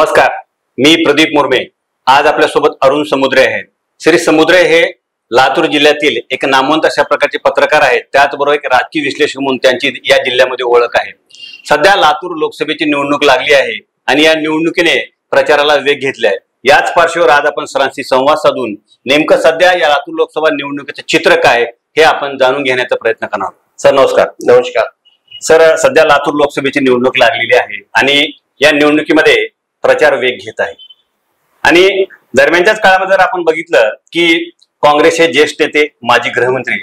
नमस्कार, मी प्रदीप मुर्मे। आज आपल्यासोबत अरुण समुद्रे आहेत। श्री समुद्रे हे लातूर जिल्ह्यातील एक नामवंत अशा प्रकारचे पत्रकार आहेत। त्याचबरोबर एक राजकीय विश्लेषक म्हणून त्यांची या जिल्ह्यामध्ये ओळख आहे। सध्या लातूर लोकसभेची निवडणूक लागली आहे आणि या निवडणुकीने प्रचाराला वेग घेतला आहे। याच पार्श्वभूमीवर आज आपण सरांशी संवाद साधून नेमकं सध्या या लातूर लोकसभा निवडणुकीचे चित्र काय हे आपण जाणून घेण्याचा प्रयत्न करणार आहोत। सर नमस्कार। नमस्कार सर, सध्या लातूर लोकसभेची निवडणूक लागलेली आहे आणि या निवडणुकीमध्ये प्रचार वेग घेत आहे आणि दरम्यानच्याच काळामध्ये जर आपण बघितलं की काँग्रेसचे ज्येष्ठ नेते माजी गृहमंत्री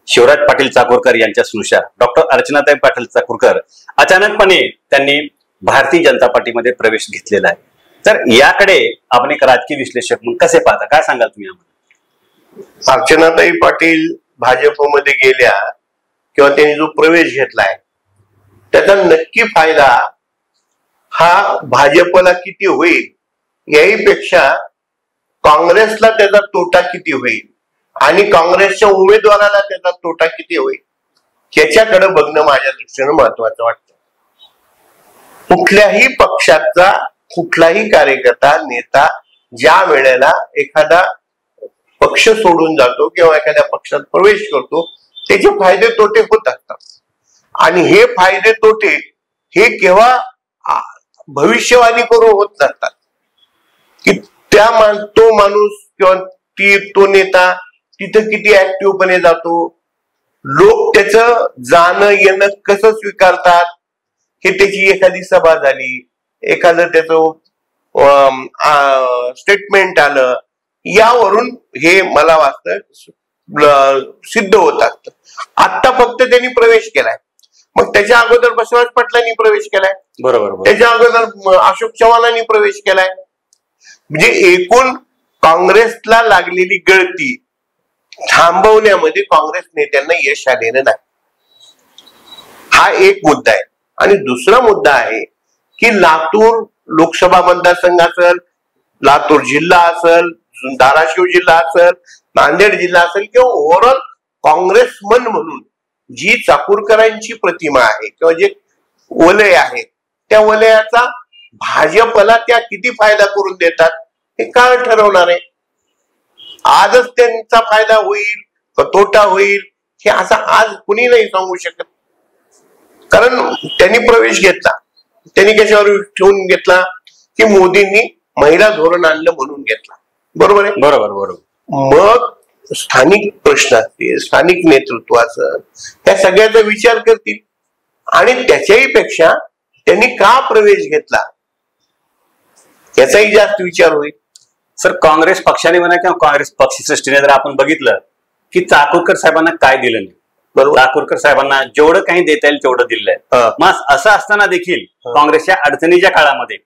शिवराज पाटील चाकूरकर यांच्या सुनशा डॉक्टर अर्चनाताई पाटील चाकूरकर अचानकपणे त्यांनी भारतीय जनता पार्टीमध्ये प्रवेश घेतलेला आहे। तर याकडे आपण एक राजकीय विश्लेषक म्हणून कसे पाहता, काय सांगाल तुम्ही आम्हाला? अर्चनाताई पाटील भाजपमध्ये गेल्या किंवा त्यांनी जो प्रवेश घेतलाय त्याचा नक्की फायदा हा भाजपला किती होईल याहीपेक्षा काँग्रेसला त्याचा तोटा किती होईल आणि काँग्रेसच्या उमेदवाराला त्याचा तोटा किती होईल याच्याकडे बघणं माझ्या दृष्टीने महत्वाचं वाटतं। कुठल्याही पक्षाचा कुठलाही कार्यकर्ता नेता ज्या वेळेला एखादा पक्ष सोडून जातो किंवा एखाद्या पक्षात प्रवेश करतो त्याचे फायदे तोटे होत असतात आणि हे फायदे तोटे हे केव्हा भविष्यवाणी करून होत नसतात की तो माणूस किंवा तो नेता तिथं किती ऍक्टिव्हपणे जातो, लोक त्याचं जाणं येणं कसं स्वीकारतात, हे त्याची एखादी सभा झाली, एखादं त्याचं स्टेटमेंट आलं, यावरून हे मला वाटतं सिद्ध होत असतं। आता फक्त त्यांनी प्रवेश केलाय, मग त्याच्या अगोदर बसवराज पाटलांनी प्रवेश केलाय, बरोबर, त्याच्या अगोदर अशोक चव्हाणांनी प्रवेश केलाय। म्हणजे एकूण काँग्रेसला लागलेली गळती थांबवण्यामध्ये काँग्रेस नेत्यांना यश आलेलं नाही, हा एक मुद्दा आहे। आणि दुसरा मुद्दा आहे की लातूर लोकसभा मतदारसंघ असेल, लातूर जिल्हा असेल, धाराशिव जिल्हा असेल, नांदेड जिल्हा असेल किंवा ओव्हरऑल काँग्रेसमन म्हणून जी चाकूरकरांची प्रतिमा आहे किंवा जे वलय आहे त्या वलयाचा भाजपला त्या किती फायदा करून देतात हे काळ ठरवणार आहे। आजच त्यांचा फायदा होईल का तोटा होईल हे असं आज कुणी नाही सांगू शकत, कारण त्यांनी प्रवेश घेतला, त्यांनी कशावर ठेवून घेतला की मोदींनी महिला धोरण आणलं म्हणून घेतला, बरोबर आहे? बरोबर बरोबर। मग स्थानिक प्रश्न असतील, स्थानिक नेतृत्व असेल, त्या सगळ्याचा विचार करतील आणि त्याच्याही पेक्षा त्यांनी का प्रवेश घेतला याचाही जास्त विचार होईल। सर, काँग्रेस पक्षाने म्हणा किंवा काँग्रेस पक्षसृष्टीने जर आपण बघितलं की चाकूरकर साहेबांना काय दिलं नाही, बरोबर, चाकूरकर साहेबांना जेवढं काही देता येईल तेवढं दिलंय। मग असं असताना देखील काँग्रेसच्या अडचणीच्या काळामध्ये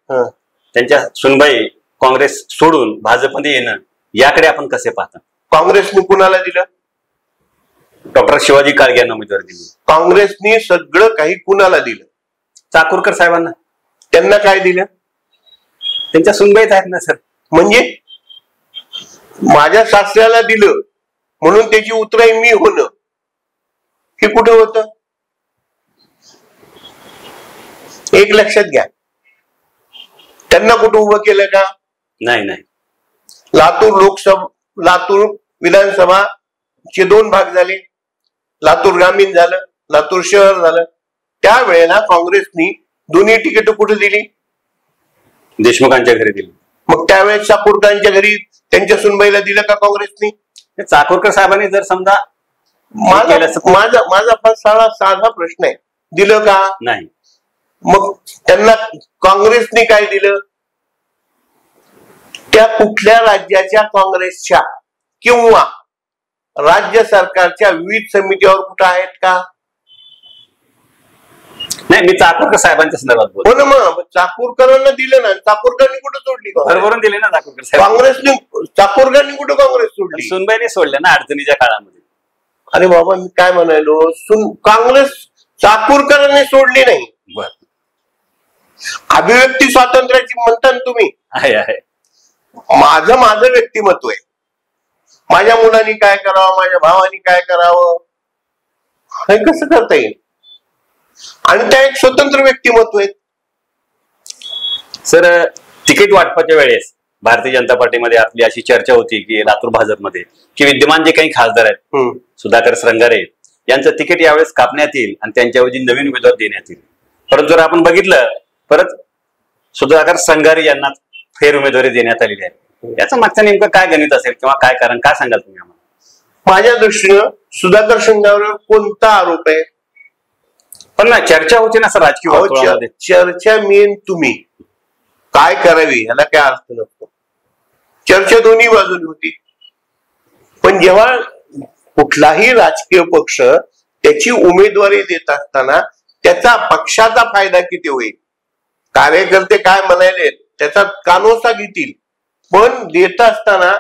त्यांच्या सुनबाई काँग्रेस सोडून भाजपमध्ये येणं याकडे आपण कसे पाहता? काँग्रेसने कुणाला दिलं? डॉक्टर शिवाजी काळगे यांना उमेदवारी दिली। काँग्रेसने सगळं काही कुणाला दिलं? चाकूरकर साहेबांना। त्यांना काय दिलं? त्यांच्या सुनबाईत आहेत ना सर। म्हणजे माझ्या सासऱ्याला दिलं म्हणून त्याची उतराई मी होणं हे कुठं होतं? एक लक्षात घ्या, त्यांना कुठं उभं केलं का? नाही नाही। लातूर विधानसभा चे दोन भाग झाले, लातूर ग्रामीण झालं, लातूर शहर झालं। त्यावेळेला काँग्रेसनी दोन्ही तिकीट कुठे दिली? देशमुखांच्या घरी दिली। मग त्यावेळेस चाकूरकरांच्या घरी त्यांच्या सुनबाईला दिलं का काँग्रेसनी? चाकूरकर साहेबांनी जर समजा माझा साधा प्रश्न आहे, दिलं का? नाही। मग त्यांना काँग्रेसने काय दिलं? त्या कुठल्या राज्याच्या काँग्रेसच्या किंवा राज्य सरकारच्या विविध समितीवर कुठं आहेत का? नाही, मी चाकूरकर साहेबांच्या संदर्भात बोलतो। हो ना, मग चाकूरकरांना दिलं ना, चाकूरकरांनी कुठं सोडली? घरभरून दिले ना चाकूरकर साहेब। काँग्रेसने चाकूरकरांनी कुठं काँग्रेस सोडली? सुनबाईने सोडल्या ना अडचणीच्या काळामध्ये। अरे बाबा, मी काय म्हणालो, काँग्रेस चाकूरकरांनी सोडली नाही। बर, अभिव्यक्ती स्वातंत्र्याची म्हणता तुम्ही, आहे माझं व्यक्तिमत्व आहे, माझ्या मुलांनी काय करावं, माझ्या भावानी काय करावं हे कसं करता येईल? आणि त्या एक स्वतंत्र व्यक्तिमत्व आहेत। सर, तिकीट वाटपाच्या वेळेस भारतीय जनता पार्टीमध्ये आपली अशी चर्चा होती की लातूर भाजपमध्ये की विद्यमान जे काही खासदार आहेत सुधाकर श्रंगारे यांचं तिकीट यावेळेस कापण्यात येईल आणि त्यांच्याऐवजी नवीन उमेदवार देण्यात येईल. परंतु जर आपण बघितलं परत सुधाकर श्रंगारे यांना फेर उमेदवारी देण्यात आलेली आहे. याचं मागचं नेमकं काय गणित असेल किंवा काय कारण काय सांगाल तुम्ही आम्हाला? माझ्या दृष्टीनं सुधाकर श्रंगारेवर कोणता आरोप आहे? पण ना चर्चा होती ना सर राजकीय वर्तुळामध्ये. चर्चा मेन तुम्ही काय करावी ह्याला काय अर्थ नसतो. चर्चा दोन्ही बाजूनी होती. पण जेव्हा कुठलाही राजकीय पक्ष त्याची उमेदवारी देत असताना त्याचा पक्षाचा फायदा किती होईल, कार्यकर्ते काय म्हणाले त्याचा कानोसा घेतील, पण देत असताना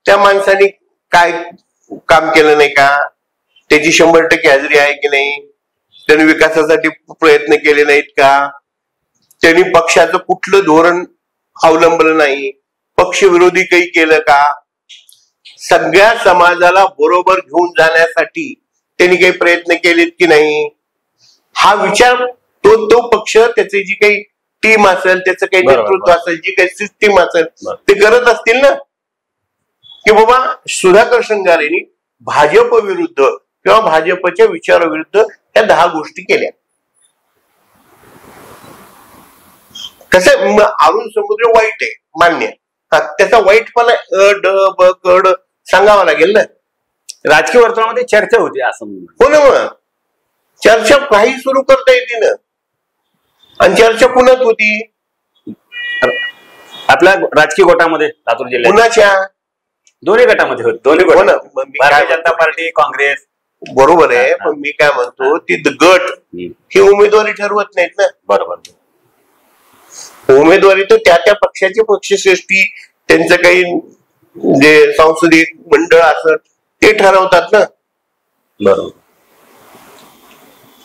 त्या माणसाने काय काम केलं नाही का, त्याची 100% हजेरी आहे की नाही, त्यांनी विकासासाठी प्रयत्न केले नाहीत का, त्यांनी पक्षाचं कुठलं धोरण अवलंबलं नाही, पक्षविरोधी काही केलं का, सगळ्या समाजाला बरोबर घेऊन जाण्यासाठी त्यांनी काही प्रयत्न केलेत की नाही, हा विचार तो पक्ष त्याची जी काही टीम असेल, त्याचं काही नेतृत्व असेल, जी काही सिस्टीम असेल ते करत असतील ना. की बाबा सुधाकर श्रंगारेंनी भाजप विरुद्ध किंवा भाजपच्या विचाराविरुद्ध या 10 गोष्टी केल्या. कसं अरुण समुद्र वाईट आहे मान्य, त्याचा वाईटपणा ड ब कड सांगावा लागेल ना. राजकीय वर्तुळामध्ये चर्चा होती असं हो ना. मग चर्चा काही सुरू करता येते ना. आणि चर्चा पुण्यात होती आपल्या राजकीय गटामध्ये लातूर जिल्ह्यात. पुण्याच्या दोन्ही गटामध्ये होत. दोन्ही हो ना. भारतीय जनता पार्टी काँग्रेस बरोबर आहे. पण मी काय म्हणतो ती गट ही उमेदवारी ठरवत नाहीत ना. बरोबर. उमेदवारी तर त्या पक्षाची पक्षश्रेष्ठी त्यांचं काही जे सांस्कृतिक मंडळ असत ते ठरवतात ना. बरोबर.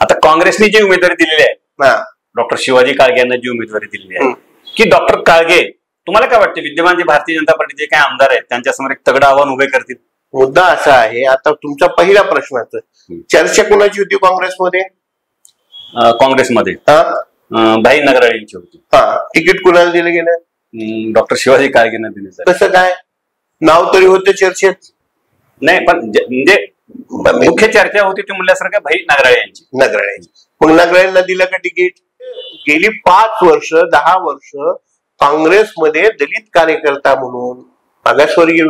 आता काँग्रेसने जी उमेदवारी दिलेली आहे डॉक्टर शिवाजी काळगे यांना जी उमेदवारी दिलेली आहे की डॉक्टर काळगे तुम्हाला काय वाटते विद्यमान जे भारतीय जनता पार्टीचे काही आमदार आहेत त्यांच्यासमोर एक तगडं आव्हान उभे करतील? मुद्दा असा आहे, आता तुमचा पहिल्या प्रश्नाचं चर्चा कोणाची होती काँग्रेसमध्ये? काँग्रेसमध्ये भाई नगराळे यांची होती. तिकीट कुणाला दिलं गेलं? डॉक्टर शिवाजी काळगेंना दिले. कसं काय? नाव तरी होतं चर्चेत? नाही, पण म्हणजे मुख्य चर्चा होती ती म्हणल्यासारखं भाई नगराळे यांची. मग नगराळेंना दिलं का तिकीट? गेली 5 वर्ष 10 वर्ष काँग्रेसमध्ये दलित कार्यकर्ता म्हणून, मागासवर्गीय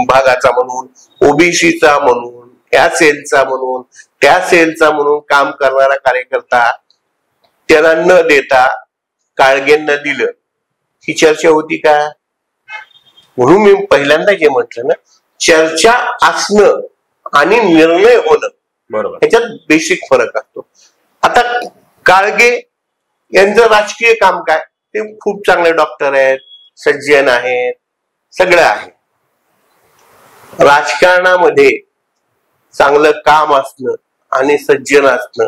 भागाचा म्हणून, ओबीसीचा म्हणून, या सेलचा म्हणून, त्या सेलचा म्हणून काम करणारा कार्यकर्ता त्याला न देता काळगेंना दिलं, ही चर्चा होती का? म्हणून मी पहिल्यांदा जे म्हटलं ना, चर्चा असणं आणि निर्णय होणं बरोबर ह्याच्यात बेसिक फरक असतो. आता काळगे यांचं राजकीय काम काय? ते खूप चांगले डॉक्टर आहेत, सज्जन आहेत, सगळं आहे. राजकारणामध्ये चांगलं काम असणं आणि सज्जन असणं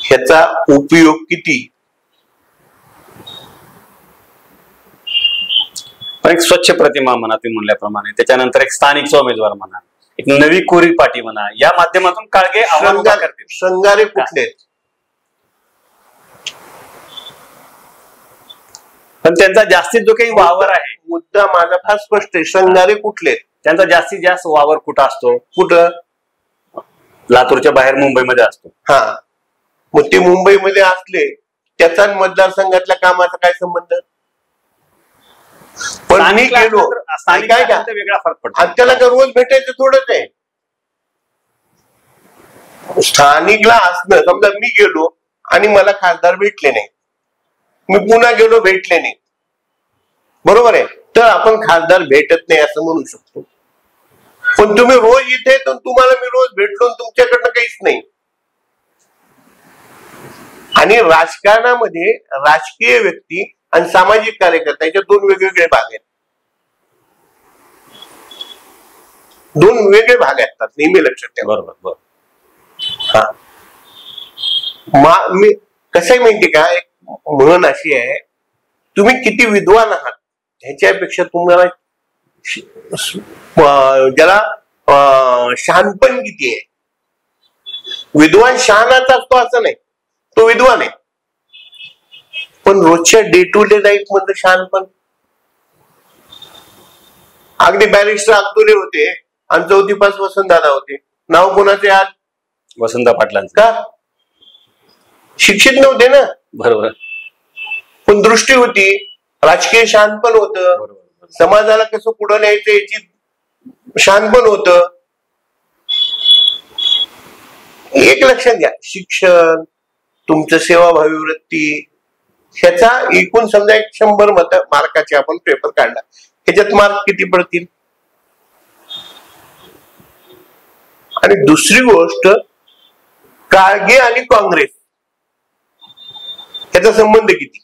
ह्याचा उपयोग किती? पण एक स्वच्छ प्रतिमा म्हणा तुम्ही म्हणल्याप्रमाणे, त्याच्यानंतर एक स्थानिकचा उमेदवार म्हणा, एक नवी कोरी पाटी म्हणा, या माध्यमातून काळगे आव्हान उभा करतील. श्रंगारे कुठले? पण त्यांचा जास्तीत जो काही वावर आहे, मुद्दा माझा फार स्पष्ट आहे. श्रंगारे कुठले? त्यांचा जास्तीत जास्त वावर कुठं असतो? कुठं? लातूरच्या बाहेर मुंबईमध्ये असतो. मग ते मुंबईमध्ये असले त्याचा मतदारसंघातल्या कामाचा काय संबंध? पण मी गेलो वेगळा फरक पडतो. त्याला का रोज भेटायचं थोडंच आहे. स्थानिकला असणं, समजा मी गेलो आणि मला खासदार भेटले नाही, मी पुन्हा गेलो भेटले नाही, बरोबर आहे, तर आपण खासदार भेटत नाही असं म्हणू शकतो. पण तुम्ही रोज इथे, तर तुम्हाला मी रोज भेटलो तुमच्याकडनं काहीच नाही. आणि राजकारणामध्ये राजकीय व्यक्ती आणि सामाजिक कार्यकर्ता याचे 2 वेगवेगळे भाग आहेत. 2 वेगळे भाग असतात, नेहमी लक्षात ठेवा. बरोबर. मी कसं आहे माहिती का, एक म्हण अशी आहे, तुम्ही किती विद्वान आहात ह्याच्यापेक्षा तुम्हाला ज्याला शहाणपण किती आहे. विद्वान शहाणाचा असतो असं नाही, तो विद्वान आहे, पण रोजच्या डे टू डे लाईफ मधलं शहाणपण. अगदी बॅरिस्टर अब्दुले होते आणि 4थी पास वसंतदादा होते. नाव कोणाचे आज? वसंत पाटलांचं. का? शिक्षित नव्हते ना. बरोबर. पण दृष्टी होती, राजकीय शहाणपण होतं, समाजाला कसं पुढं न्यायचं याची शहाणपण होतं. एक लक्षात घ्या, शिक्षण, तुमचं सेवाभावी वृत्ती, ह्याचा एकूण समजा 100 मार्काचे आपण पेपर काढला, ह्याच्यात मार्क किती पडतील? आणि दुसरी गोष्ट, काळगे आणि काँग्रेस ह्याचा संबंध किती?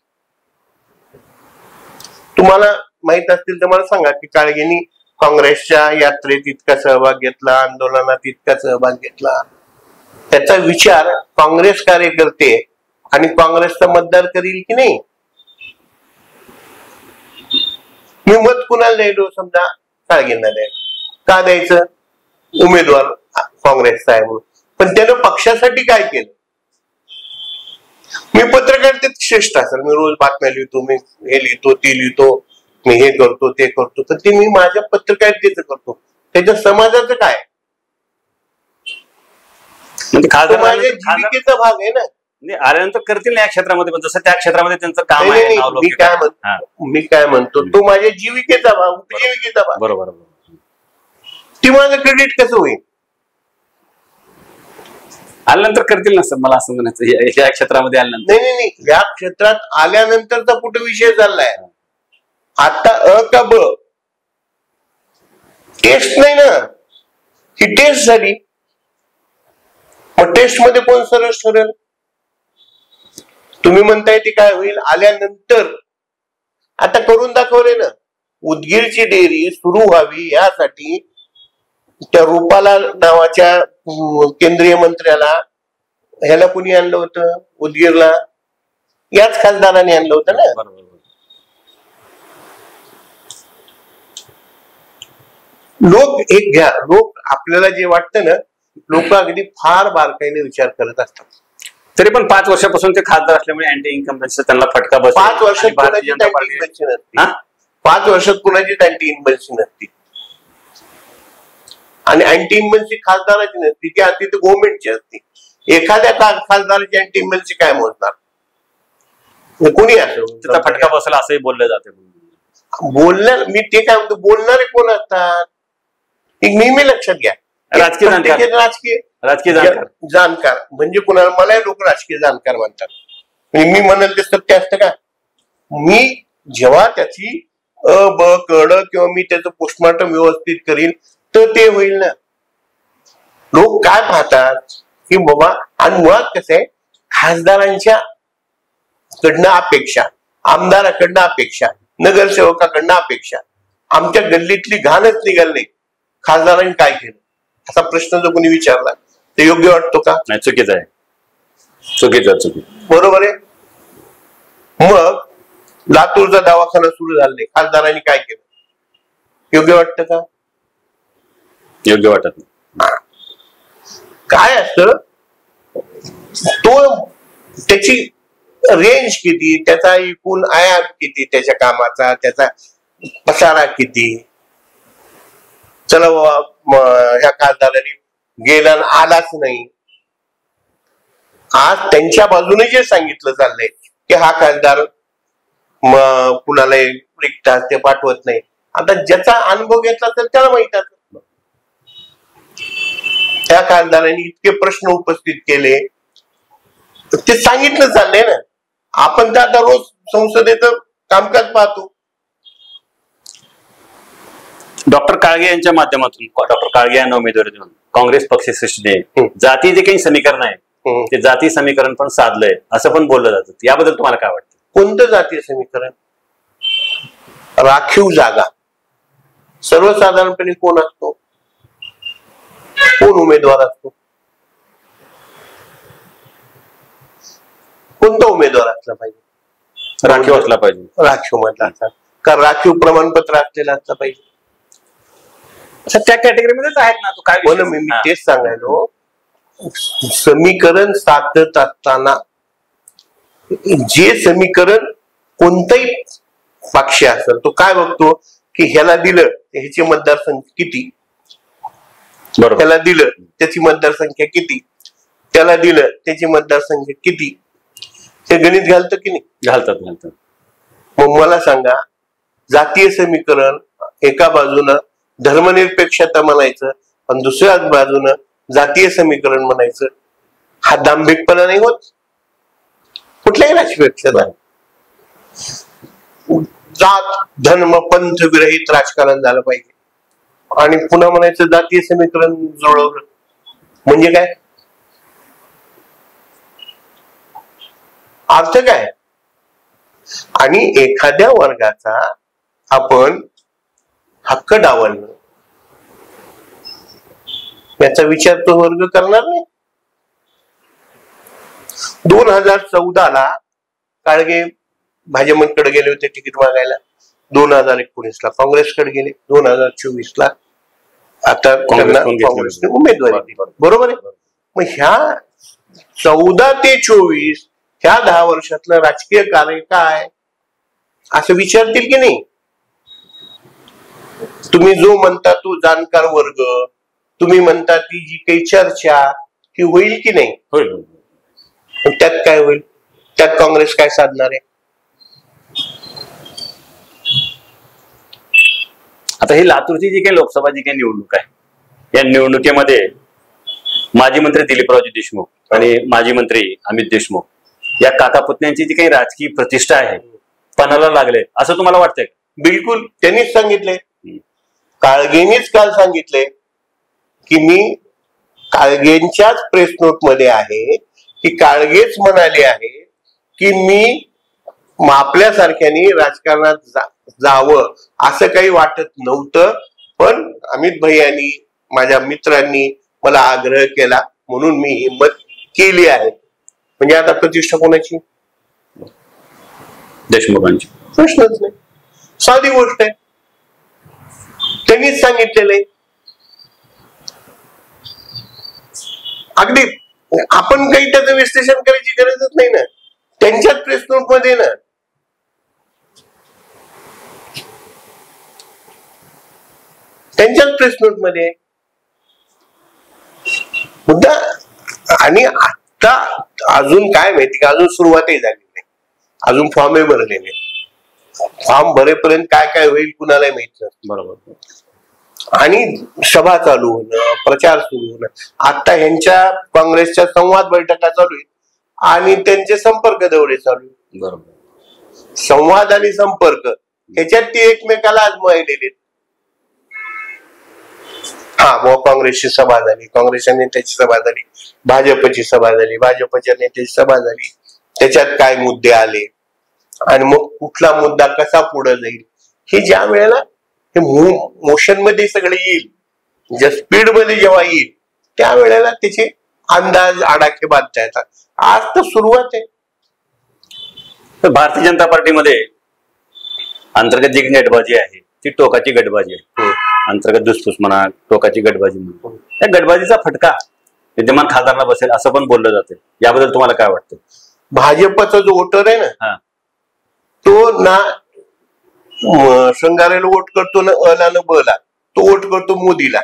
तुम्हाला माहित असतील तर मला सांगा की काळगेंनी काँग्रेसच्या यात्रेत इतका सहभाग घेतला, आंदोलनात इतका सहभाग घेतला. त्याचा विचार काँग्रेस कार्यकर्ते आणि काँग्रेसचा मतदार करील की नाही? मी मत कुणाला द्यायलो? समजा काळगेंना द्यायचं. का द्यायचं? उमेदवार काँग्रेसचा आहे म्हणून. पण त्यानं पक्षासाठी काय केलं? मी पत्रकारितेत श्रेष्ठ असेल, मी रोज बातम्या लिहितो, मी हे लिहितो, ते लिहितो, मी हे करतो, ते करतो, तर ते मी माझ्या पत्रकारितेचं करतो. त्याच्या समाजाचं काय? माझ्या जीविकेचा भाग आहे ना. आल्यानंतर करतील ना या क्षेत्रामध्ये, पण जसं त्या क्षेत्रामध्ये त्यांचं काम आहे. मी काय म्हणतो, तो माझ्या जीविकेचा भाग, उपजीविकेचा भाग. बरोबर. ती माझं क्रेडिट कसं होईल? आल्यानंतर करतील ना सर, मला असं म्हणायचं या क्षेत्रामध्ये आल्यानंतर. नाही, या क्षेत्रात आल्यानंतरचा कुठे विषय चाललाय आता? अ का ब? टेस्ट नाही ना, ही टेस्ट झाली. मग टेस्ट मध्ये कोण सरस ठरेल? तुम्ही म्हणताय ती काय होईल आल्यानंतर? आता करून दाखवले ना. उदगीरची डेअरी सुरू व्हावी यासाठी त्या रुपाला नावाच्या केंद्रीय मंत्र्याला ह्याला कुणी आणलं होतं उदगीरला? याच खासदारांनी आणलं होतं ना. लोक एक घ्या, लोक आपल्याला जे वाटतं ना, लोक अगदी फार बारकाईने विचार करत असतात. तरी पण 5 वर्षापासून ते खासदार असल्यामुळे अँटी इन्कम्बन्सी त्यांना फटका बसला. 5 वर्षात कुणाची अँटी इन्कम्बन्सी नसते. 5 वर्षात कुणाची अँटी इन्कम्बन्सी नसती. आणि अँटी इन्कम्बन्सी खासदाराची नसती, ती अति गव्हर्नमेंटची असते. एखाद्या खासदाराची अँटी इन्कम्बन्सी काय मोजणार? कोणी असं त्याचा फटका बसला असंही बोललं जाते. बोलणार, मी ते काय म्हणतो, बोलणारे कोण असतात एक नेहमी लक्षात घ्या. राजकीय जाणकार म्हणजे कुणाला, मला लोक राजकीय जाणकार म्हणतात. मी म्हणाल ते सत्य असतं का? मी जेव्हा त्याची अ ब कड किंवा मी त्याचं पोस्टमॉर्टम व्यवस्थित करीन तर ते होईल ना. लोक काय पाहतात की बाबा, आणि मुळात कसं आहे, खासदारांच्या कडनं अपेक्षा, आमदाराकडनं अपेक्षा, नगरसेवकाकडनं अपेक्षा, आमच्या गल्लीतली घाणच निघाल नाही, खासदारांनी काय केलं असा प्रश्न जर कोणी विचारला तर योग्य वाटतो का? नाही, चुकीचं आहे. चुकीचं. बरोबर आहे. मग लातूरचा दवाखाना सुरू झाला नाही, खासदारांनी काय केलं? योग्य वाटतं का? योग्य वाटत नाही. काय असतं, तो त्याची रेंज किती, त्याचा एकूण आयाम किती, त्याच्या कामाचा, त्याचा पसारा किती. चला बाबा, ह्या खासदारांनी गेला आलाच नाही. आज त्यांच्या बाजूने जे सांगितलं चाललंय की हा खासदार कुणाला रिक्त ते पाठवत नाही. आता ज्याचा अनुभव घेतला तर त्याला माहित असत. त्या खासदारांनी इतके प्रश्न उपस्थित केले, ते सांगितलं चाललंय ना. आपण तर आता रोज संसदेचं कामकाज पाहतो. डॉक्टर काळगे यांच्या माध्यमातून, डॉक्टर काळगे यांना उमेदवारी देऊन काँग्रेस पक्षश्रेष्ठीने जाती जे काही समीकरण आहे ते जाती समीकरण पण साधलंय असं पण बोललं जातं. याबद्दल तुम्हाला काय वाटतं? कोणतं जातीय समीकरण? राखीव जागा सर्वसाधारणपणे कोण असतो? कोण उमेदवार असतो? कोणता उमेदवार असला पाहिजे? राखीव असला पाहिजे. राखीव मधला असला का? राखीव प्रमाणपत्र असलेला असला पाहिजे. त्या कॅटेगरीमध्येच आहेत ना. तो काय मी तेच सांगायलो, समीकरण साधत असताना जे समीकरण कोणताही पक्ष असेल तो काय बघतो की ह्याला दिलं ह्याची मतदारसंख्या किती, त्याला दिलं त्याची मतदारसंख्या किती, त्याला दिलं त्याची मतदारसंख्या किती, ते गणित घालतं की नाही? घालतात. मग मला सांगा, जातीय समीकरण एका बाजूनं धर्मनिरपेक्षता म्हणायचं पण दुसऱ्या बाजूनं जातीय समीकरण म्हणायचं, हा दांभिकपणा नाही होत कुठल्याही राजकीय जात धर्म पंथ विरहित राजकारण झालं पाहिजे आणि पुन्हा म्हणायचं जातीय समीकरण जुळवलं म्हणजे काय अर्थ काय? आणि एखाद्या वर्गाचा आपण हक्क डावलणं याचा विचार तो वर्ग करणार नाही. 2014 काळगे भाजपकडे गेले होते तिकीट मागायला, 2019 काँग्रेसकडे गेले, 2024 आता काँग्रेसने उमेदवारी दिली. बरोबर आहे. मग ह्या 14 ते 24 ह्या 10 वर्षातलं राजकीय कार्य काय असं विचारतील की नाही? तुम्ही जो म्हणता तो जाणकार वर्ग, तुम्ही म्हणता ती जी काही चर्चा ती होईल की नाही? होईल. त्यात काय होईल? त्यात काँग्रेस काय साधणार आहे? आता ही लातूरची जी काही लोकसभा जी काही निवडणूक आहे, या निवडणुकीमध्ये माजी मंत्री दिलीपरावजी देशमुख आणि माजी मंत्री अमित देशमुख या काकापुतण्यांची जी काही राजकीय प्रतिष्ठा आहे पणाला लागले असं तुम्हाला वाटतंय? बिलकुल. त्यांनीच सांगितले, काळगेंनीच काल सांगितले की मी काळगेंच्याच प्रेस नोट मध्ये आहे की काळगेच म्हणाले आहे की मी आपल्यासारख्यानी राजकारणात जावं असं काही वाटत नव्हतं, पण अमित भैयांनी माझ्या मित्रांनी मला आग्रह केला म्हणून मी हिंमत केली आहे. म्हणजे आता प्रतिष्ठा कोणाची? देशमुखांची. प्रश्नच नाही, साधी गोष्ट आहे. त्यांनीच सांगितलेलं आहे. अगदी आपण काही त्याचं विश्लेषण करायची गरजच नाही ना, त्यांच्याच प्रेस नोट मध्ये ना. त्यांच्याच प्रेस नोट मध्ये मुद्दा. आणि आता अजून काय माहिती का, अजून सुरुवातही झाली नाही, अजून फॉर्मही भरले नाही. फॉर्म भरेपर्यंत काय काय होईल कुणालाही माहित नाही. बरोबर. आणि सभा चालू होणं, प्रचार सुरू होणं. आता ह्यांच्या काँग्रेसच्या संवाद बैठका चालू आहेत आणि त्यांचे संपर्क दौरे चालू आहेत. बरोबर. संवाद आणि संपर्क ह्याच्यात ती एकमेकाला आजमावलेली. हा बुवा काँग्रेसची सभा झाली, काँग्रेसच्या नेत्याची सभा झाली, भाजपची सभा झाली, भाजपच्या नेत्याची सभा झाली, त्याच्यात काय मुद्दे आले आणि मग कुठला मुद्दा कसा पुढे जाईल हे ज्या वेळेला हे मोशन मध्ये सगळे येईल, ज्या स्पीड मध्ये जेव्हा येईल त्यावेळेला त्याचे अंदाज आडाखे बांधता येतात. आज तर सुरुवात आहे. तर भारतीय जनता पार्टीमध्ये अंतर्गत जी गटबाजी आहे ती टोकाची गटबाजी आहे. अंतर्गत धुसफूस म्हणा, टोकाची गटबाजी म्हणा, त्या गटबाजीचा फटका विद्यमान खासदारांना बसेल असं पण बोललं जाते. याबद्दल तुम्हाला काय वाटतं? भाजपचा जो वोटर आहे ना तो ना शृंगारेला वोट करतो ना अला ना बला, तो वोट करतो मोदीला.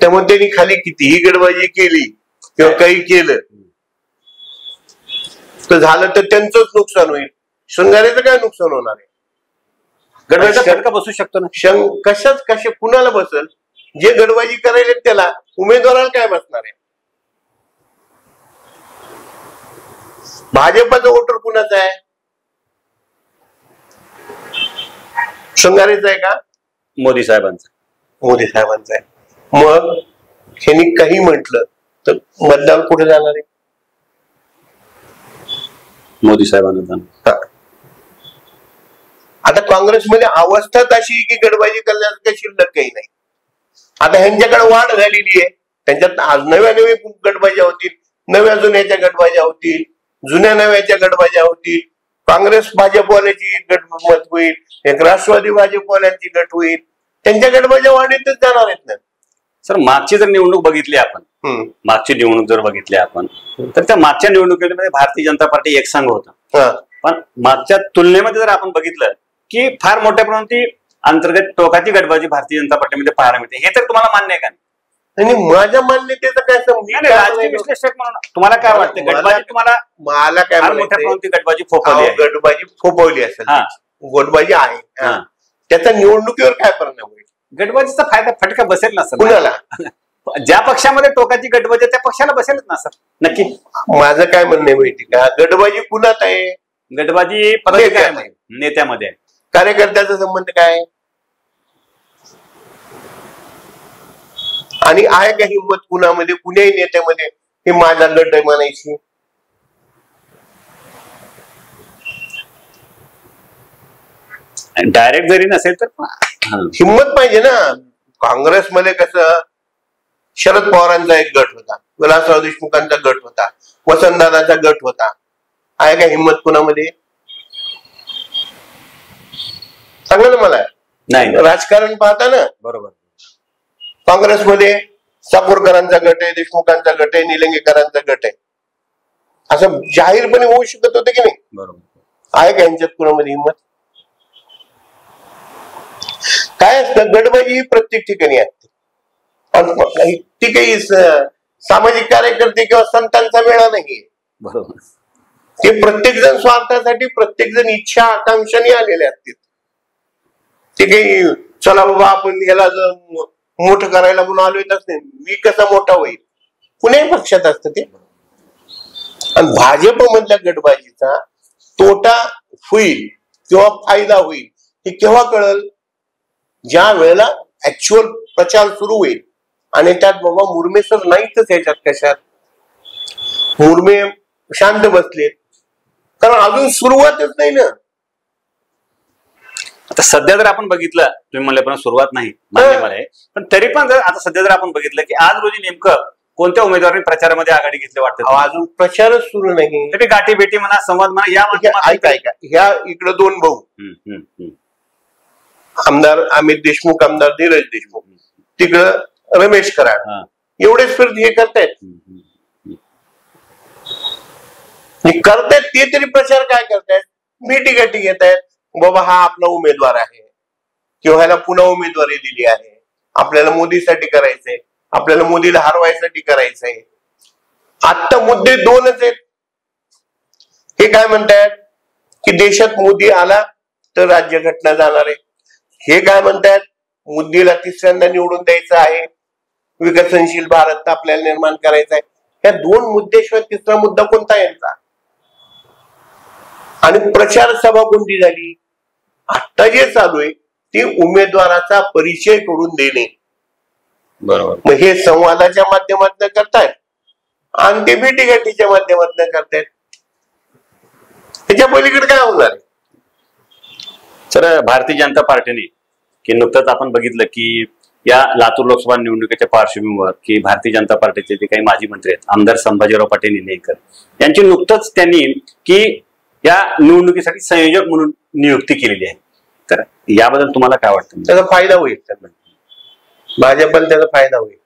त्यामुळे त्यांनी खाली कितीही गडबाजी केली किंवा काही केलं तर झालं तर त्यांचंच नुकसान होईल. शृंगारेचं काय नुकसान होणार आहे? गडबाजीचा फटका बसू शकतो ना. कशाच कशा कुणाला बसल? जे गडबाजी करायला त्याला, उमेदवाराला काय बसणार आहे? भाजपचा वोटर कुणाचा आहे? शृंगारेचा आहे का? मोदी साहेबांचा. मोदी साहेबांचा आहे. मग ह्यांनी काही म्हटलं तर मतदान कुठे जाणार आहे? मोदी साहेबांना. आता काँग्रेसमध्ये अवस्थाच अशी की गडबाजी करण्यासारखं शिल्लक काही नाही. आता ह्यांच्याकडे वाढ झालेली आहे, त्यांच्यात आज नव्या गटबाज्या होतील, नव्या जुन्याच्या गटबाज्या होतील, जुन्या नव्याच्या गटबाज्या होतील. काँग्रेस भाजपवाल्याची गटमत होईल, एक राष्ट्रवादी भाजपवाल्यांची गट होईल. त्यांच्या गटबाज्या वाढीतच जाणार आहेत ना. सर, मागची जर निवडणूक बघितली आपण मागची निवडणूक जर बघितली आपण तर त्या मागच्या निवडणुकीमध्ये भारतीय जनता पार्टी एकसंघ होता, पण मागच्या तुलनेमध्ये जर आपण बघितलं की फार मोठ्या प्रमाणात अंतर्गत टोकाची गटबाजी भारतीय जनता पार्टीमध्ये पाहायला मिळते. हे तर तुम्हाला मान्य आहे का? आणि माझ्या मान्यतेचं काय राजकीय विश्लेषक म्हणून तुम्हाला काय वाटतं? गटबाजी तुम्हाला मला काय मोठ्या प्रमाणात गटबाजी फोफवली, गटबाजी फोफवली असेल, गटबाजी आहे, त्याचा निवडणुकीवर काय परिणाम होईल? गटबाजीचा फायदा फटका बसेल ना सर कुणाला? ज्या पक्षामध्ये टोकाची गटबाजी त्या पक्षाला बसेलच ना सर. नक्की माझं काय म्हणणं माहिती का, गटबाजी कुणात आहे? गटबाजी पदाधिकाऱ्यामध्ये, नेत्यामध्ये आहे. कार्यकर्त्याचा संबंध काय? आणि आहे का हिंमत कुणामध्ये, कुण्याही नेत्यामध्ये हे माझा गट आहे म्हणायची? डायरेक्ट जरी नसेल तर हिंमत पाहिजे ना. काँग्रेसमध्ये कसं शरद पवारांचा एक गट होता, विलासराव देशमुखांचा गट होता, वसंतदादांचा गट होता. आहे का हिंमत कुणामध्ये? सांगा ना मला. नाही, राजकारण पाहता ना. बरोबर. काँग्रेसमध्ये साकोरकरांचा गट आहे, देशमुखांचा गट आहे, निलंगेकरांचा गट आहे, असं जाहीरपणे होऊ शकत होते की नाही? बरोबर. आहे का यांच्यात कुणामध्ये हिंमत? काय असतं, गटबाजी ही प्रत्येक ठिकाणी असते. ती काही सामाजिक कार्यकर्ते किंवा संतांचा वेळा नाहीये. बरोबर. ते प्रत्येक जण स्वार्थासाठी, प्रत्येक जण इच्छा आकांक्षाने आलेले असतील. ते काही चला बाबा आपण याला मोठं करायला म्हणून आलो येतच नाही, मी कसा मोठा होईल, कुणाही पक्षात असतं ते. आणि भाजप मधल्या गटबाजीचा तोटा होईल किंवा फायदा होईल हे केव्हा कळल? ज्या वेळेला ऍक्च्युअल प्रचार सुरू होईल आणि त्यात बाबा मुरमे सर नाहीतच ह्याच्यात. कशात मुरमे शांत बसलेत? कारण अजून सुरुवातच नाही ना. आता सध्या जर आपण बघितलं, तुम्ही म्हणले पण सुरुवात नाही, मान्य मला आहे, पण तरी पण जर आता सध्या जर आपण बघितलं की आज रोजी नेमकं कोणत्या उमेदवारांनी प्रचारामध्ये आघाडी घेतली वाटतं? अजून प्रचारच सुरू नाही. तरी गाठी भेटी म्हणा, संवाद म्हणा, या ऐका ह्या इकडे दोन भाऊ, आमदार अमित देशमुख, आमदार धीरज देशमुख, तिकडं रमेश कराड, एवढेच फिर हे करतायत. करतायत ते तरी प्रचार काय करतायत? भेटी गाठी घेत आहेत. बाबा हा आपला उमेदवार आहे किंवा ह्याला पुन्हा उमेदवारी दिली आहे, आपल्याला मोदीसाठी करायचंय, आपल्याला मोदीला हरवायसाठी करायचंय. आता मुद्दे दोनच आहेत. हे काय म्हणतायत की देशात मोदी आला तर राज्यघटना जाणार आहे. हे काय म्हणतायत मोदीला तिसऱ्यांदा निवडून द्यायचं आहे, विकसनशील भारत आपल्याला निर्माण करायचा आहे. या दोन मुद्द्याशिवाय तिसरा मुद्दा कोणता यांचा? आणि प्रचार सभा कोणती झाली? आता जे चालू आहे ते उमेदवाराचा परिचय करून देणे. बरोबर. मग हे संवादाच्या माध्यमातून करतायत आणि ते भेटीगाठीच्या माध्यमातून करतायत. त्याच्या पलीकडे काय होणार आहे? तर भारतीय जनता पार्टीने की नुकतंच आपण बघितलं की या लातूर लोकसभा निवडणुकीच्या पार्श्वभूमीवर की भारतीय जनता पार्टीचे जे काही माजी मंत्री आहेत, आमदार संभाजीराव पाटील निलंगेकर यांची नुकतंच त्यांनी की या निवडणुकीसाठी संयोजक म्हणून नियुक्ती केलेली आहे. तर याबद्दल तुम्हाला काय वाटतं? त्याचा फायदा होईल, भाजपला त्याचा फायदा होईल.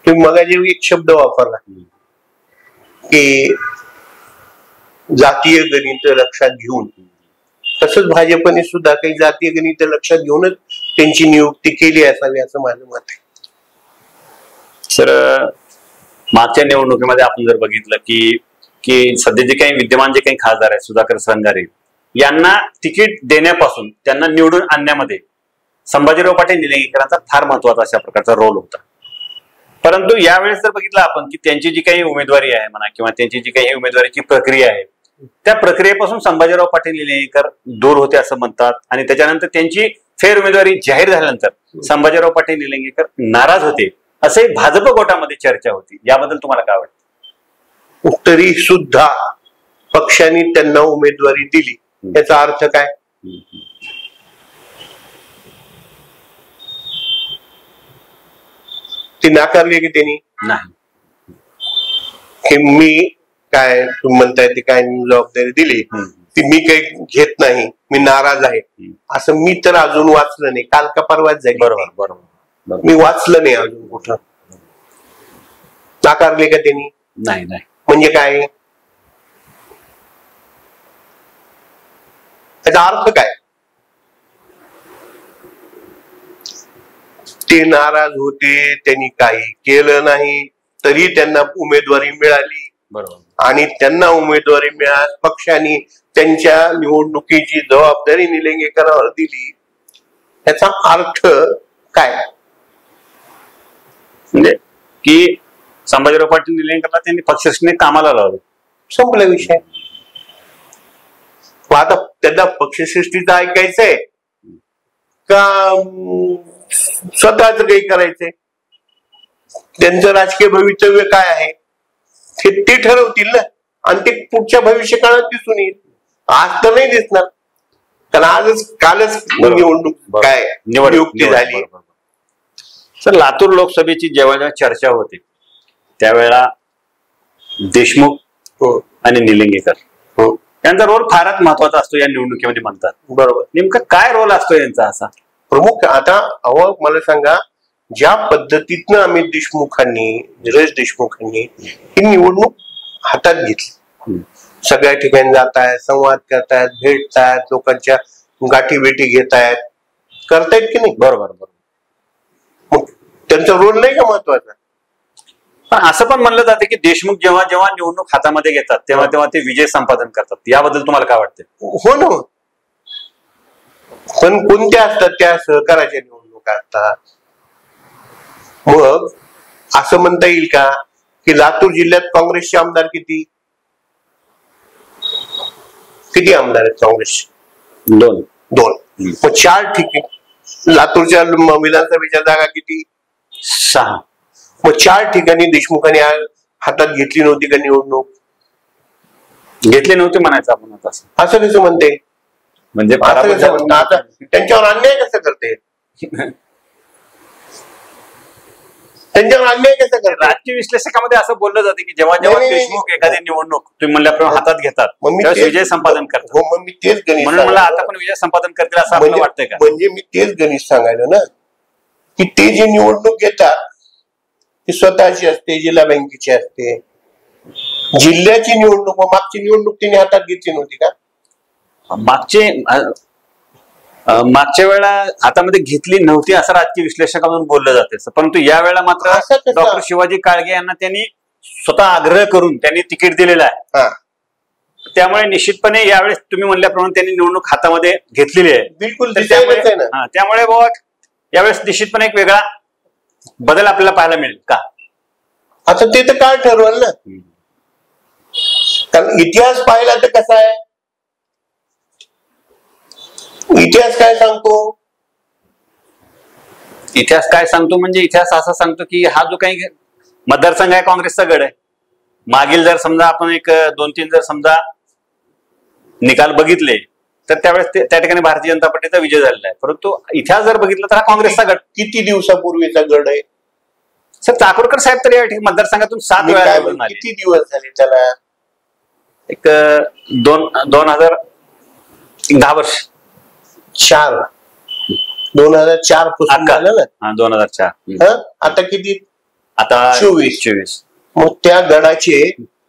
तुम्ही मगाशी एक शब्द वापरला की जातीय गणित लक्षात घेऊन, तसंच भाजपने सुद्धा काही जातीय गणित लक्षात घेऊनच त्यांची नियुक्ती केली असावी असं माझं मत आहे. सर, मागच्या निवडणुकीमध्ये आपण जर बघितलं की सध्या जे काही विद्यमान जे काही खासदार आहेत, सुधाकर श्रंगारे यांना तिकीट देण्यापासून त्यांना निवडून आणण्यामध्ये संभाजीराव पाटील निलंगेकरांचा फार महत्वाचा अशा प्रकारचा रोल होता. परंतु यावेळेस जर बघितलं आपण की त्यांची जी काही उमेदवारी आहे म्हणा किंवा त्यांची जी काही उमेदवारीची प्रक्रिया आहे, त्या प्रक्रियेपासून संभाजीराव पाटील निलंगेकर दूर होते असं म्हणतात. आणि त्याच्यानंतर त्यांची फेर उमेदवारी जाहीर झाल्यानंतर संभाजीराव पाटील निलंगेकर नाराज होते असे भाजप गोटामध्ये चर्चा होती. याबद्दल तुम्हाला काय वाटतं? तरी सुद्धा पक्षाने त्यांना उमेदवारी दिली, याचा अर्थ काय? ती नाकारली की त्यांनी नाही? हे मी काय तुम्ही म्हणताय ते काय जबाबदारी दिली ती मी काही घेत नाही, मी नाराज आहे असं मी तर अजून वाचलं नाही. काल का परवाच जाईल. बरोबर बरोबर. मी वाचलं नाही अजून कुठं. नाकारले का त्यांनी? नाही नाही. म्हणजे काय त्याचा अर्थ काय? ते नाराज होते, त्यांनी काही केलं नाही तरी त्यांना उमेदवारी मिळाली. बरोबर. आणि त्यांना उमेदवारी मिळाली, पक्षाने त्यांच्या निवडणुकीची जबाबदारी निलंगेकरांवर दिली. याचा अर्थ काय? म्हणजे की संभाजीराव पाटील निलंगेकरला त्यांनी पक्षश्रेष्ठीने कामाला लावलं, संपला विषय. आता त्यांना पक्षश्रेष्ठीचं ऐकायचंय का स्वतःच काही करायचंय? त्यांचं राजकीय भवितव्य काय आहे ते ठरवतील ना, आणि ते पुढच्या भविष्य काळात दिसून येईल. आज तर नाही दिसणार, कारण कालच निवडणूक काय नियुक्ती झाली. सर, लातूर लोकसभेची जेव्हा जेव्हा चर्चा होते त्यावेळेला देशमुख आणि निलंगेकर यांचा रोल फारच महत्वाचा असतो या निवडणुकीमध्ये म्हणतात. बरोबर. नेमका काय रोल असतो यांचा असा प्रमुख? आता मला सांगा, ज्या पद्धतीनं अमित देशमुखांनी, नीरज देशमुखांनी ही निवडणूक हातात घेतली, सगळ्या ठिकाणी जात आहेत, संवाद करतायत, भेटतायत, लोकांच्या गाठी भेटी घेत आहेत, करतायत की नाही? बरोबर बरोबर. मग त्यांचा रोल नाही का महत्वाचा? पण असं पण म्हणलं जाते की देशमुख जेव्हा जेव्हा निवडणूक हातामध्ये घेतात तेव्हा तेव्हा ते विजय संपादन करतात. याबद्दल तुम्हाला काय वाटतं? हो ना. पण कोणत्या असतात त्या? सहकाराच्या निवडणुका असतात. मग असं म्हणता येईल का की लातूर जिल्ह्यात काँग्रेसचे आमदार किती आमदार आहेत काँग्रेसचे? दोन. मग 4 ठिकाणी लातूरच्या विधानसभेच्या जागा किती? 6. मग 4 ठिकाणी देशमुखांनी हातात घेतली नव्हती का निवडणूक? घेतली नव्हती म्हणायचं आपण आता. असं कसं म्हणते? म्हणजे आता त्यांच्यावर अन्याय कसं करते? त्यांच्यावर अन्याय कसं करते? राजकीय विश्लेषकामध्ये असं बोललं जाते की जेव्हा जेव्हा देशमुख एखादी निवडणूक तुम्ही म्हणल्याप्रमाणे हातात घेतात त्यावेळेस विजय संपादन करतात. मग मी तेच गणित, म्हणून मला आता पण विजय संपादन करतील असं आपल्याला वाटतंय का? म्हणजे मी तेच गणित सांगायला ना, की ते जी निवडणूक घेतात ती स्वतःची असते, जिल्हा बँकेची असते. जिल्ह्याची निवडणूक, मागची निवडणूक तिने हातात घेतली नव्हती का? मागच्या वेळा हातामध्ये घेतली नव्हती असं राजकीय विश्लेषकांमधून बोललं जाते, परंतु यावेळेला मात्र डॉक्टर शिवाजी काळगे यांना त्यांनी स्वतः आग्रह करून त्यांनी तिकीट दिलेलं आहे. त्यामुळे निश्चितपणे यावेळेस तुम्ही म्हणल्याप्रमाणे त्यांनी निवडणूक हातामध्ये घेतलेली आहे. बिलकुल. त्यामुळे बाबा यावेळेस निश्चितपणे एक वेगळा बदल आपल्याला पाहायला मिळेल का? आता ते तर काय ठरवलं ना, कारण इतिहास पाहिला तर कसा आहे, इतिहास काय सांगतो? इतिहास काय सांगतो म्हणजे इतिहास असा सांगतो की हा जो काही मतदारसंघ आहे काँग्रेसचा गड आहे. मागील जर समजा आपण एक 2-3 जर समजा निकाल बघितले तर त्यावेळेस त्या ठिकाणी भारतीय जनता पार्टीचा विजय झालेला आहे, परंतु इतिहास जर बघितला तर हा काँग्रेसचा गड. किती दिवसापूर्वीचा गड आहे? सर, चाकूरकर साहेब तर या ठिकाणी मतदारसंघातून 7 वेळा निवडून आले. किती दिवस झाले त्याला? एक 2010 वर्ष. 2004 पासून झालं ना? 2004. आता किती? आता 24. मग त्या गडाचे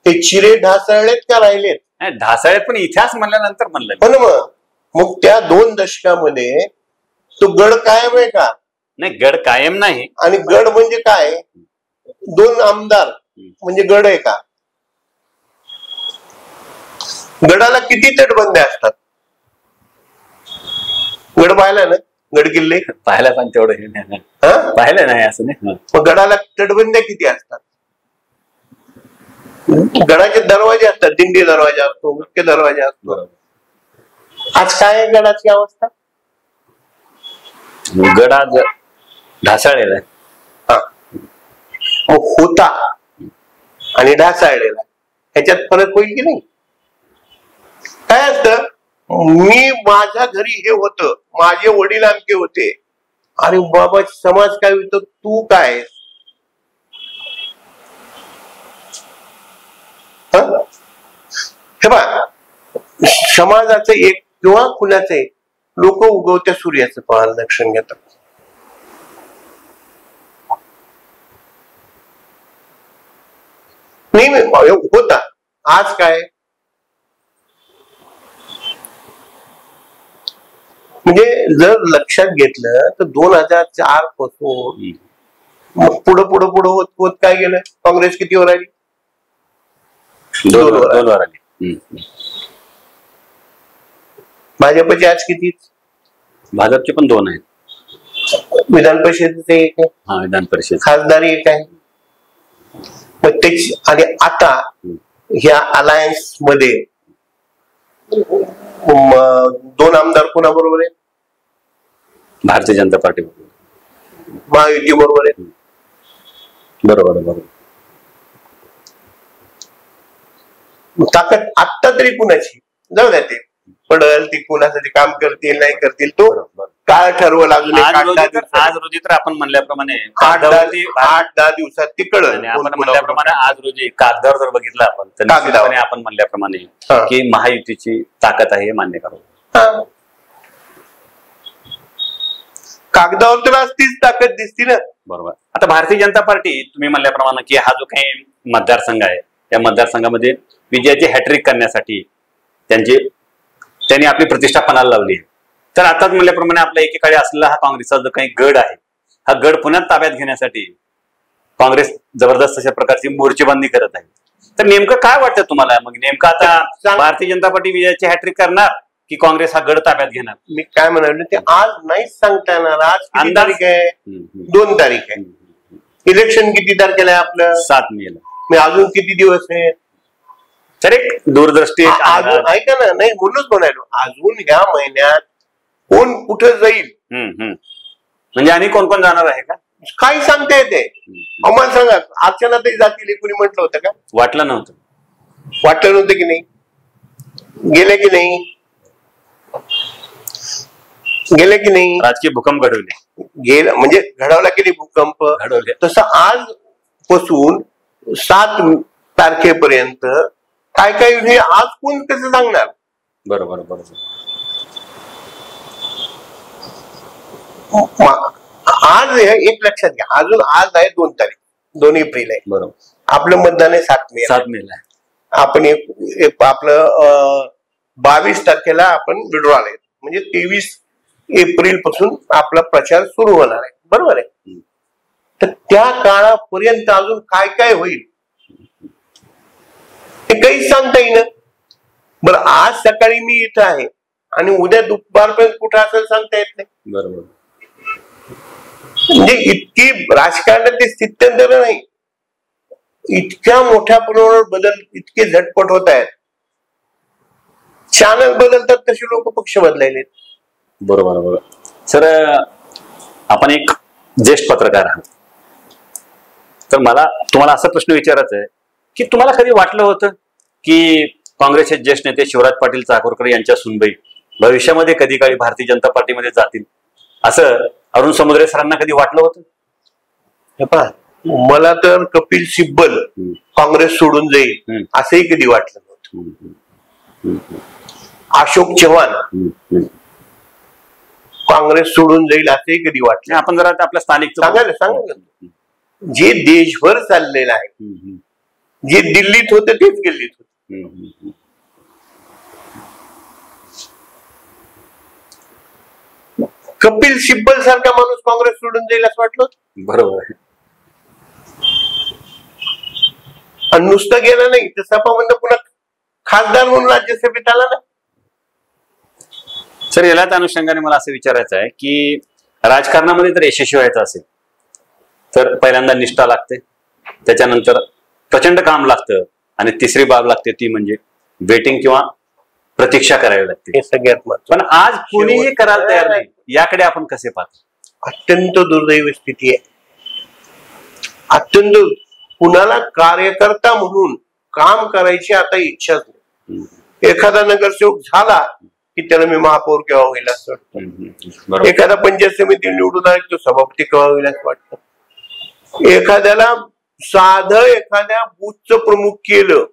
ते चिरे ढासळलेत का राहिलेत? ढासळलेत, पण इतिहास म्हणल्यानंतर म्हणलं. हो ना. मग त्या 2 दशकामध्ये तो गड कायम आहे का? नाही, गड कायम नाही. आणि गड म्हणजे काय? 2 आमदार म्हणजे गड आहे का? गडाला किती तटबंद्या असतात? गड पाहिला ना? गड किल्ले पाहायला, पण तेवढं पाहिलं नाही असं नाही. मग गडाला तटबंद्या किती असतात? गडाचे दरवाजे असतात, दिंडी दरवाजा असतो, मुख्य दरवाजा असतो. आज काय आहे गडाची अवस्था? गड आज ढासळलेला आहे. होता आणि ढासळलेला, ह्याच्यात फरक होईल की नाही? काय असतं, मी माझ्या घरी हे होतं, माझे वडील आमके होते, अरे बाबा समाज काय होतो, तू काय? हे बा, समाजाचं एक किंवा कुणाचं एक, लोक उगवत्या सूर्याचं पाहणं लक्षण घेतात. नाही होता. आज काय म्हणजे जर लक्षात घेतलं तर 2004 पासून मग पुढं होत होत काय गेलं, काँग्रेस कितीवर आली? 2 वर आली. भाजपचे आज किती? भाजपचे पण 2 आहेत. विधान परिषदेचे 1 आहे. हा, विधान परिषद. खासदारी 1 आहे. मग त्याची आणि आता ह्या अलायन्स मध्ये 2 आमदार कोणाबरोबर आहे? भारतीय जनता पार्टी बरोबर, महायुती बरोबर आहे. बरोबर. ताकद आत्ता तरी कुणाची? जाऊ द्या, ते पडल, ती कुणासाठी काम करतील नाही करतील तो काय ठरवल. अजून आज रोजी तर आपण म्हणल्याप्रमाणे 8-10 दिवसात ते कळलं. आपण म्हणल्याप्रमाणे आज रोजी कागदावर जर बघितलं आपण तर निश्चितपणे आपण म्हणल्याप्रमाणे की महायुतीची ताकद आहे हे मान्य करू. कागदावर तर आज तीच ताकद दिसती ना. बरोबर. आता भारतीय जनता पार्टी तुम्ही म्हणल्याप्रमाणे की हा जो काही मतदारसंघ आहे त्या मतदारसंघामध्ये विजयाची हॅट्रिक करण्यासाठी त्यांनी आपली प्रतिष्ठा पणाला लावली. तर आताच म्हणल्याप्रमाणे आपला एकेकाळी असलेला हा काँग्रेसचा जो काही गड आहे हा गड पुन्हा ताब्यात घेण्यासाठी काँग्रेस जबरदस्त अशा प्रकारची मोर्चेबंदी करत आहे. तर नेमकं काय वाटतं तुम्हाला? मग नेमकं आता भारतीय जनता पार्टी विजयाची हॅट्रिक करणार की काँग्रेस हा गड ताब्यात घेणार? मी काय म्हणालो ते आज नाहीच सांगता येणार. आज किती तारीख आहे? 2 तारीख आहे. इलेक्शन किती तारखेला आहे आपलं? 7 मेला. मी अजून किती दिवस आहेत? तर एक दूरदृष्टी अजून ऐका ना, नाही म्हणूनच म्हणालो अजून ह्या महिन्यात कोण कुठं जाईल म्हणजे आणि कोण जाणार आहे का काही सांगता येते. आम्हाला सांगा, अर्चनाताई जातील कुणी म्हटलं होतं का? वाटलं नव्हतं की नाही? गेले की नाही? राजकीय भूकंप घडवले म्हणजे घडवला की नाही भूकंप घडवले. तसं आज पासून 7 तारखेपर्यंत काय हे आज कोण कसं सांगणार? बरोबर. आज एक लक्षात घ्या, अजून आज आहे 2 तारीख, 2 एप्रिल आहे. बरोबर. आपलं मतदान आहे 7 मेला. आपण आपलं 22 तारखेला आपण विड्रॉल आहे म्हणजे 23 एप्रिल पासून आपला प्रचार सुरू होणार आहे. बरोबर आहे. तर त्या काळापर्यंत अजून काय होईल हे काहीच सांगता येईना. बरं, आज सकाळी मी इथं आहे आणि उद्या दुपारपर्यंत कुठं असेल सांगता येत नाही. बरोबर. म्हणजे इतकी राजकारणात ते स्थित्यंतर नाही, इतक्या मोठ्या प्रमाणावर बदल इतके झटपट होत आहेत. चॅनल बदलतात तसे लोक पक्ष बदलायले. बरोबर. सर, आपण एक ज्येष्ठ पत्रकार आहात, तर मला तुम्हाला असा प्रश्न विचारायचा आहे की तुम्हाला कधी वाटलं होतं की काँग्रेसचे ज्येष्ठ नेते शिवराज पाटील चाकूरकर यांच्या सुनबाई भविष्यामध्ये कधी काळी भारतीय जनता पार्टीमध्ये जातील असं अरुण समुद्रे सरांना कधी वाटलं होतं? मला तर कपिल सिब्बल काँग्रेस सोडून जाईल असंही कधी वाटलं नव्हतं. अशोक चव्हाण काँग्रेस सोडून जाईल असंही कधी वाटलं. आपण जरा आपल्या स्थानिक सांगा जे देशभर चाललेलं आहे, जे दिल्लीत होतं तेच दिल्लीत होतं. कपिल सिब्बल सारखा माणूस काँग्रेस सोडून जाईल असं वाटलं? बरोबर. आणि नुसतं गेलं नाही तर सभामंडळ पुन्हा खासदार म्हणून राज्यसभेत आला ना. सर, यालाच अनुषंगाने मला असं विचारायचं आहे की राजकारणामध्ये जर यशस्वी व्हायचं असेल तर पहिल्यांदा निष्ठा लागते, त्याच्यानंतर प्रचंड काम लागतं आणि तिसरी बाब लागते ती म्हणजे वेटिंग किंवा प्रतीक्षा करावी लागते. हे सगळ्यात महत्त्वाचं. पण आज कुणीही करायला तयार नाही. याकडे आपण कसे पाहतो? अत्यंत दुर्दैवी स्थिती आहे. अत्यंत कुणाला कार्यकर्ता म्हणून काम करायची आता इच्छाच नाही. एखादा नगरसेवक झाला की त्याला मी महापौर केव्हा होईल असं वाटतं. एखादा पंचायत समिती निवडून आला तो सभापती केव्हा होईल असं वाटतं. एखाद्याला साधं एखाद्या बूथचं प्रमुख केलं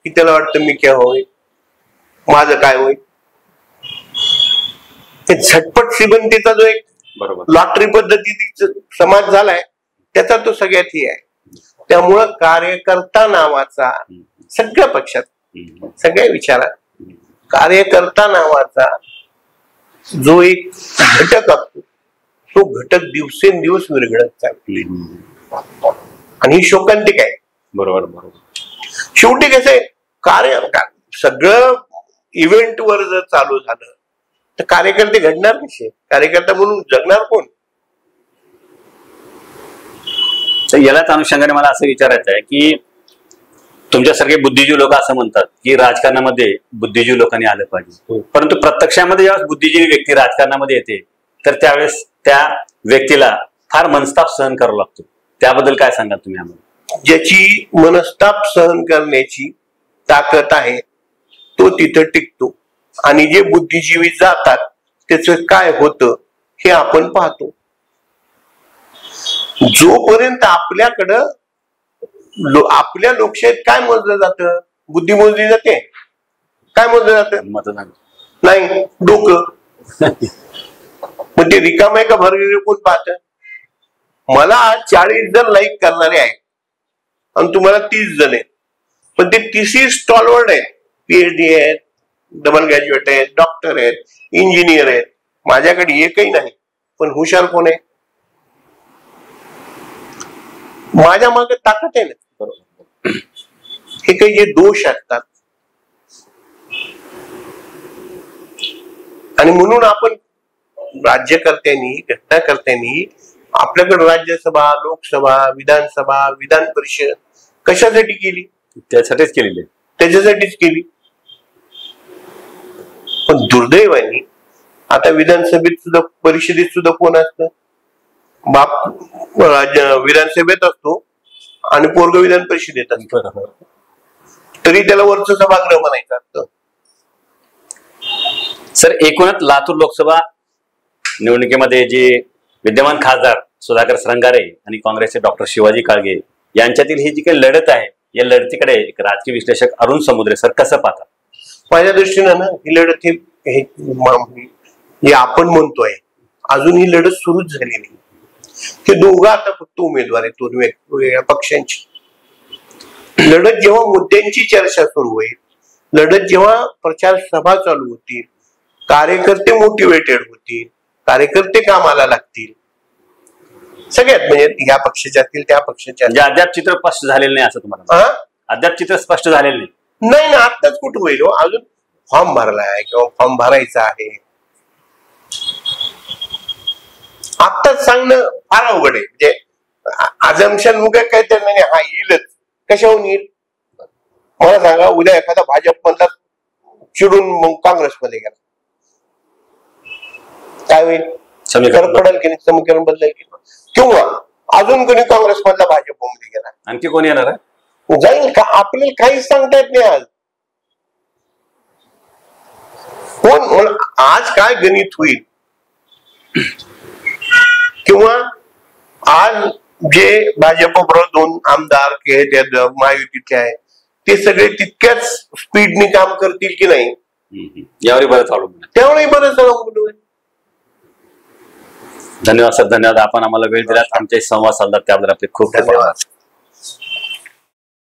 की त्याला वाटतं मी केव्हा होईल, माझं काय होईल. झटपट श्रीमंतीचा जो एक लॉटरी पद्धतीचा समाज झालाय त्याचा तो सगळ्यात ही आहे. त्यामुळं कार्यकर्ता नावाचा सगळ्या पक्षात, सगळ्या विचारात कार्यकर्ता नावाचा जो एक घटक असतो, तो घटक दिवसेंदिवस विरघळत चालले आणि ही शोकांतिक आहे. बरोबर बरोबर. शेवटी कसं आहे, सगळं इव्हेंट वर जर चालू झालं तर कार्यकर्ते घडणार कसे? कार्यकर्ता म्हणून जगणार कोण? यालाच अनुषंगाने मला असं विचारायचं आहे की तुमच्यासारखे बुद्धिजीवी लोक असं म्हणतात की राजकारणामध्ये बुद्धिजीवी लोकांनी आलं पाहिजे, परंतु प्रत्यक्षामध्ये जेव्हा बुद्धिजीवी व्यक्ती राजकारणामध्ये येते तर त्यावेळेस त्या व्यक्तीला फार मनस्ताप सहन करावा लागतो. त्याबद्दल काय सांगाल तुम्ही आम्हाला? ज्याची मनस्ताप सहन करण्याची ताकद आहे तो तिथं टिकतो आणि जे बुद्धिजीवी जातात त्याचं काय होतं हे आपण पाहतो. जोपर्यंत आपल्याकडं आपल्या लोकशाहीत काय मोजलं जातं? बुद्धी मोजली जाते? काय मोजलं जातं? मतदान नाही, डोकं. मग ते रिकाम आहे का भरलेलं कोण पाहतं? मला 40 जण लाईक करणारे आहेत आणि तुम्हाला 30 जण आहेत, पण ते 30 स्टॉलवर्ड आहेत, PhD आहेत, डबल ग्रॅज्युएट आहेत, डॉक्टर आहेत, इंजिनियर आहेत. माझ्याकडे एकही नाही, पण हुशार कोण आहे? माझ्या मागे ताकद आहे ना. हे काही जे दोष असतात आणि म्हणून आपण राज्यकर्त्यांनी, घटनाकर्त्यांनी आपल्याकडे राज्यसभा, लोकसभा, विधानसभा, विधान परिषद कशासाठी केली? त्यासाठीच केलेली, त्याच्यासाठीच केली. पण दुर्दैवाने आता विधानसभेत सुद्धा, परिषदेत सुद्धा कोण असतं? बाप विधानसभेत असतो आणि पोरग विधान परिषदेत असतो, तरी त्याला वरचं सभागृह म्हणायचं असतं. सर, एकूणच लातूर लोकसभा निवडणुकीमध्ये जे विद्यमान खासदार सुधाकर श्रंगारे आणि काँग्रेसचे डॉक्टर शिवाजी काळगे यांच्यातील ही जी काही लढत आहे, या लढतीकडे एक राजकीय विश्लेषक अरुण समुद्रे सर कसं पाहतात? माझ्या दृष्टीनं ना, ही लढत हे आपण म्हणतोय, अजून ही लढत सुरूच झाली नाही. हे दोघं आता फक्त उमेदवार आहेत, दोन वेगवेगळ्या पक्षांची. लढत जेव्हा मुद्द्यांची चर्चा सुरू होईल, लढत जेव्हा प्रचार सभा चालू होतील, कार्यकर्ते मोटिवेटेड होतील, कार्यकर्ते कामाला लागतील, सगळ्यात म्हणजे या पक्षाच्या त्या पक्षाच्या. म्हणजे अद्याप चित्र स्पष्ट झालेलं नाही असं तुम्हाला? अद्याप चित्र स्पष्ट झालेलं नाही ना. आत्ताच कुठं होईल? अजून फॉर्म भरला आहे किंवा फॉर्म भरायचा आहे. आत्ताच सांगणं फार अवघड आहे. म्हणजे अजम्पशन मुळे काय तर नाही, हा येईलच. कशाहून येईल मला सांगा? उद्या एखादा भाजप मधला चिडून मग काँग्रेसमध्ये गेला, काय होईल? फरक पडेल की नाही? समीकरण बदलेल की? किंवा अजून कोणी काँग्रेस मधला भाजप मध्ये गेला, आणखी कोणी येणार आहे? जाईल का? आपल्याला काहीच सांगता येत नाही. आज कोण, आज काय गणित होईल, किंवा आज जे भाजप बरोबर 2 आमदार किंवा महायुतीचे आहे ते सगळे तितक्याच स्पीडने काम करतील की नाही, यावर बरंच अवलंबून. त्यावेळी बरंच अवलंबून आहे. धन्यवाद सर, धन्यवाद. आपण आम्हाला वेळ दिला, आमच्याशी संवाद साधला, त्याबद्दल आपले खूप धन्यवाद.